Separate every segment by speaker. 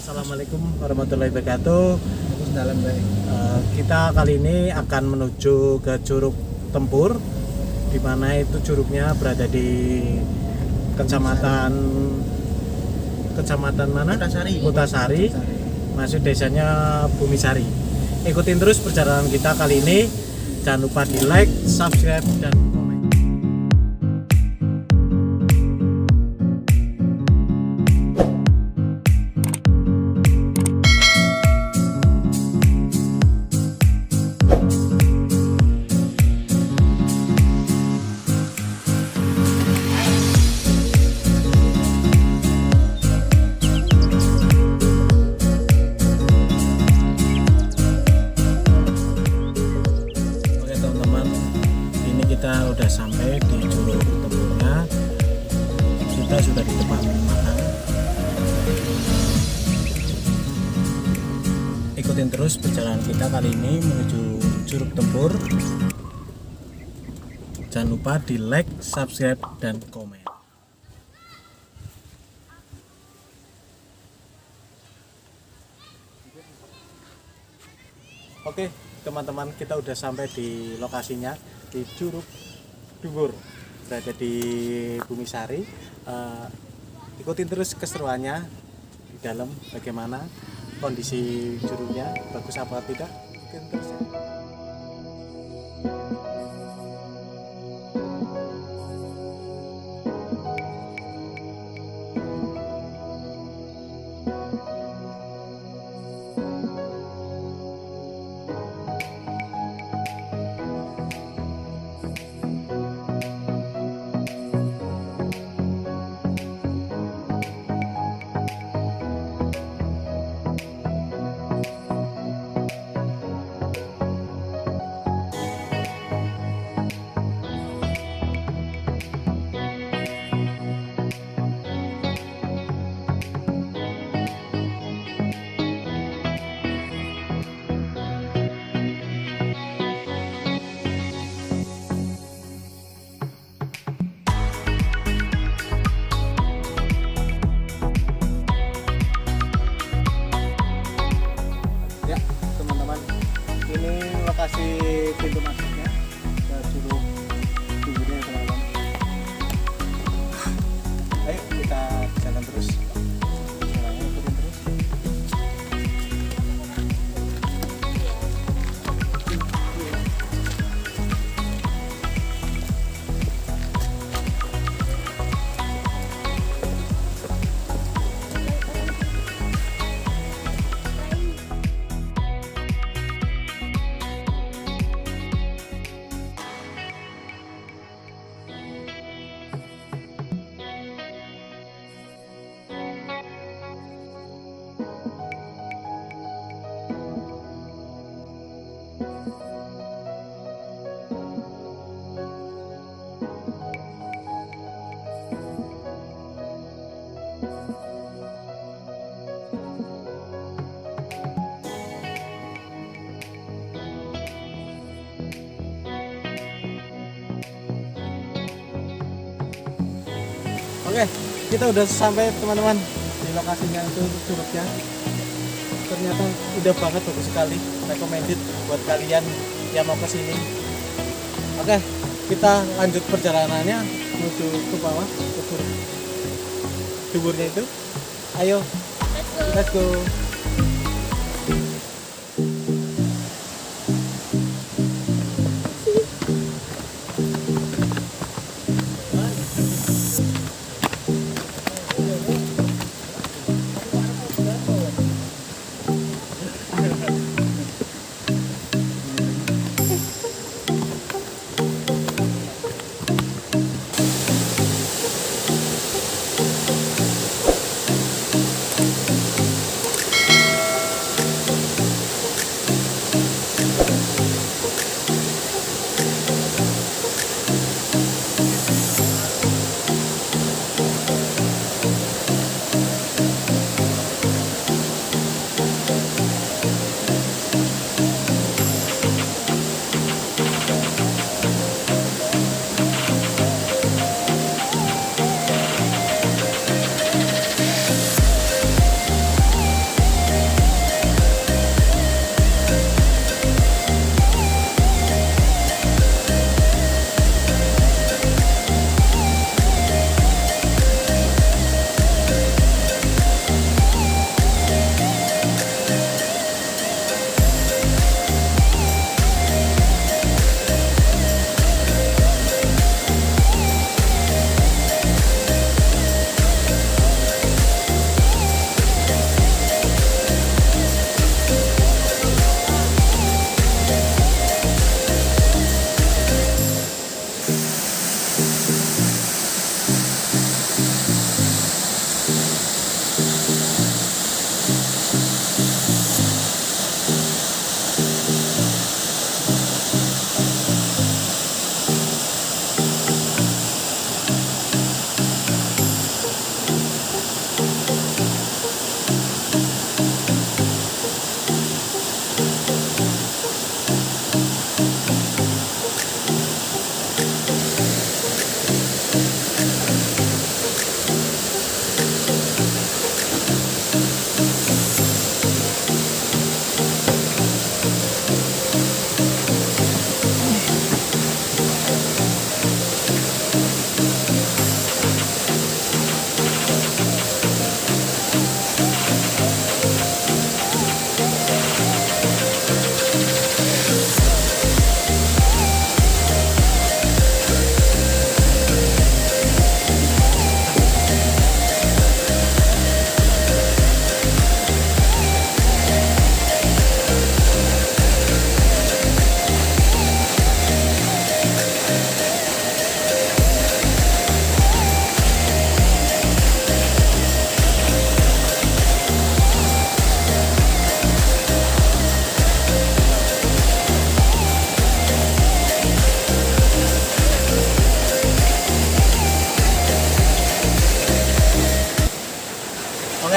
Speaker 1: Assalamualaikum warahmatullahi wabarakatuh.
Speaker 2: Dalam baik.
Speaker 1: Kita kali ini akan menuju ke Curug Tempur, di mana itu curugnya berada di kecamatan mana? Kutasari. Masuk desanya Bumisari. Ikutin terus perjalanan kita kali ini. Jangan lupa di like, subscribe, dan komen. Kita udah sampai di Curug Tempurnya. Kita sudah di depan mata. Ikutin terus perjalanan kita kali ini menuju Curug Tempur. Jangan lupa di like, subscribe, dan komen. Oke teman-teman, kita udah sampai di lokasinya, di Curug Tempur, berada di Bumisari. Ikutin terus keseruannya di dalam, bagaimana kondisi curugnya, bagus apa tidak. Ikutin terus ya. Ini lokasi pintu masuknya ke Curug Tempurnya teman-teman. Ayo kita jalan terus. Jalannya ikutin terus. Oke, kita udah sampai teman-teman di lokasinya itu curugnya. Ternyata udah banget, bagus sekali, recommended buat kalian yang mau kesini. Oke, kita lanjut perjalanannya menuju ke bawah ke Curug Temburnya itu. Ayo, let's go.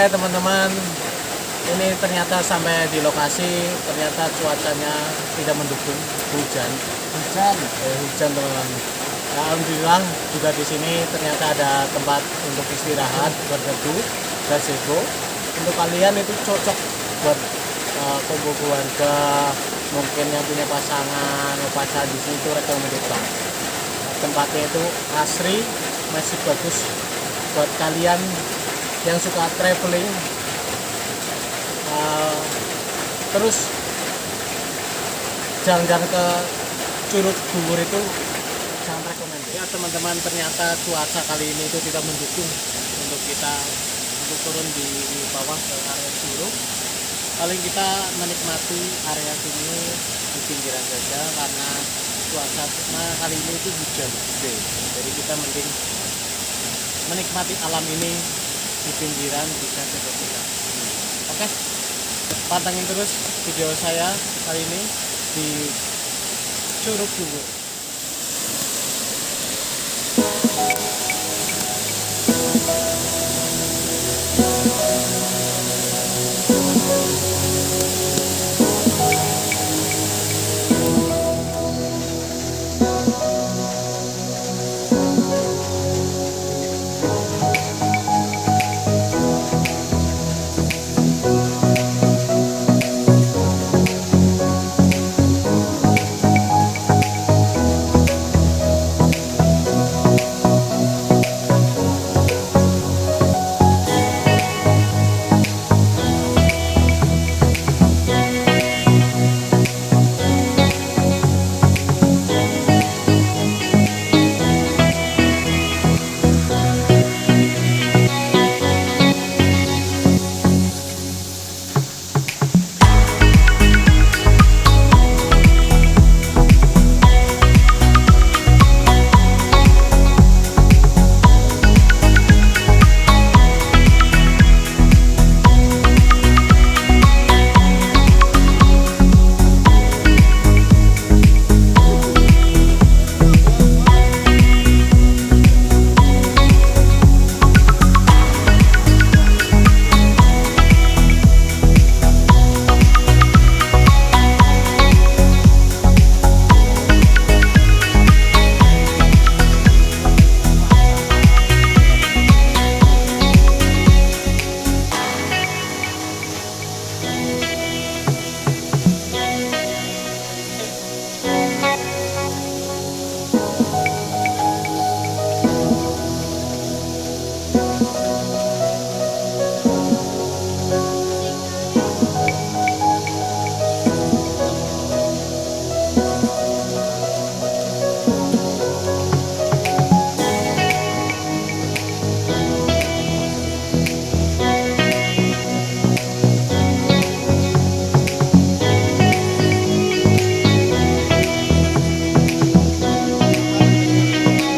Speaker 1: Oke teman-teman, ini ternyata sampai di lokasi, ternyata cuacanya tidak mendukung, hujan teman-teman. Nah, alhamdulillah juga di sini ternyata ada tempat untuk istirahat, berteduh, gazebo. Untuk kalian itu cocok buat kumpul keluarga, mungkin yang punya pasangan, pacar di sini itu recommended banget. Tempatnya itu asri, masih bagus buat kalian yang suka traveling. Terus jalan-jalan ke Curug Buwur itu sangat rekomendasi ya teman-teman. Ternyata cuaca kali ini itu tidak mendukung untuk kita untuk turun di bawah ke area curug. Paling kita menikmati area sini di pinggiran saja karena cuaca kali ini itu hujan gede. Jadi kita mending menikmati alam ini di pinggiran bisa seperti ini. Oke, pantengin terus video saya kali ini di Curug Buwur.